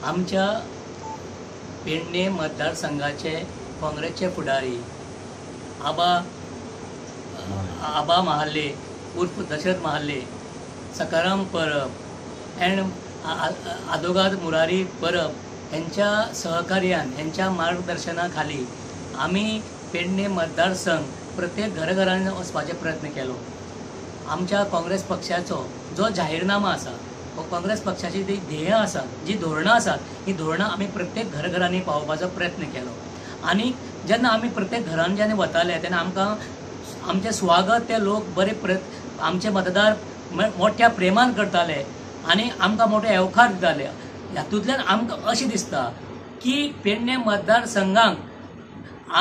आमच्या पेडणे मतदारसंघाचे काँग्रेसचे फुडारी आबा महाले उर्फ दशरथ महाले, सकाराम परब एंड आदोगाद मुरारी परब यांच्या सहकार्यान यांच्या मार्गदर्शनाखाली आम्ही पेडणे मतदारसंघ प्रत्येक घराघरांनी वचपाचे प्रयत्न केलो। आमच्या काँग्रेस पक्षाचो जो जाहीरनामा आसा, काँग्रेस पक्षाची जी ध्येय आसात, जी धोरणां आसात, ही धोरणां आमी प्रत्येक घराघरांनी पावोवपाचो प्रयत्न केलो। आनी जेन्ना आमी प्रत्येक घरान जेन्ना वताले तेन्ना आमकां आमचे स्वागत ते लोक बरे आमचे मतदार मोठ्या प्रेमान करताले आनी आमकां मोठे येवकार दिताले। हातूंतल्यान आमकां अशें दिसता की पेडणे मतदारसंघाक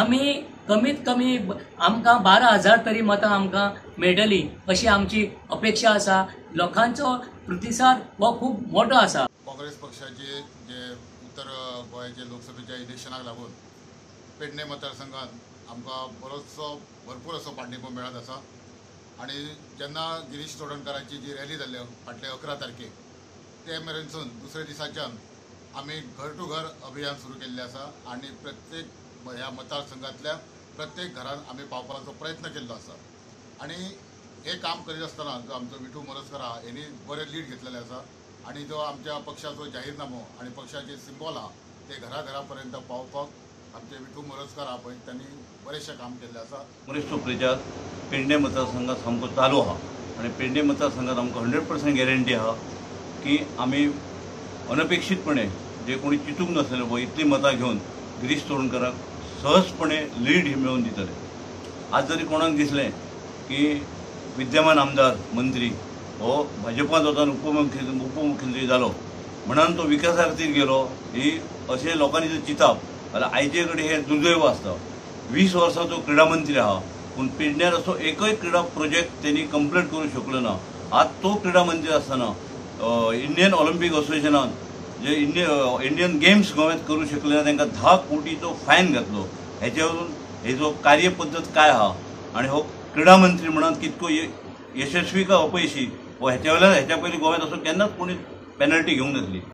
आमी कमीत कमी आमकां 12,000 तरी मतां आमकां मेळटली अशी आमची अपेक्षा आसा। लोकांचो प्रतिसाद हो खूब मोठो आसा। काँग्रेस पक्षाचे जे उत्तर गोंयचे लोकसभेच्या इलेक्शनाक लागून पेडणे मतदारसंघात आमकां भरपूर असो पाठिंबो मेळत आसा। आणि जेन्ना गिरीश चोडणकरांची जी रॅली जाल्ली फाटले 11 तारखेक ते मेरेनसून दुसऱ्या दिसाच्यान आमी घर टू घर अभियान सुरू केल्लें आसा आनी प्रत्येक ह्या मतदारसंघातल्या प्रत्येक घरान आमी पावपाचो प्रयत्न केल्लो आसा। आणि हे काम करीत आसतना जो आमचो विठू मोरजकर आहा हेणी बरें लीड घेतलेलें आसा आणि जो आमच्या पक्षाचो जाहीरनामो आणि पक्षाचे सिंबॉल आहा ते घराघरापर्यंत पावपाक आमचे विठू मोरजकर आहा पळय त्यांनी बरेचशें काम केल्लें आसा। काँग्रेसचो प्रचार पेडणे मतदारसंघात सामको चालू आहा आणि पेडणे मतदारसंघात आमकां 100% गॅरंटी आहा की आमी अनपेक्षितपणे जे कोणी चिंतूंक नासलेले पळय इतली मतां घेवन गिरीश चोडणकराक सहजपणे लीड ही मेळोवन दितले। आज जरी कोणाक दिसलें की विद्यमान आमदार मंत्री हो भाजपांत वचून उपमुख्यमंत्री जालो म्हणून तो विकासा खातीर गेलो ही अशें लोकांनी जर चिंतप जाल्यार आयचे कडेन हे दुर्दैव आसता। 20 वर्सांचो क्रीडा मंत्री आहा पूण पेडण्यार असो एकय क्रीडा प्रोजेक्ट त्यांनी कंप्लीट करूंक शकलो ना। आज तो क्रीडा मंत्री आसतना इंडियन ऑलिंपिक असोसिएशनान जे इंडियन गेम्स गोव्यात करूंक शकले ना तांकां 10 कोटीचो फायन घातलो। हेचे वरून हेजो कार्यपद्दत काय आहा आणि हो क्रीडा मंत्री म्हणून कितको यशस्वी का अपयशी व हेच्या पयलीं गोव्यात असो केन्नाच कोणी पेनल्टी घेवंक नासली।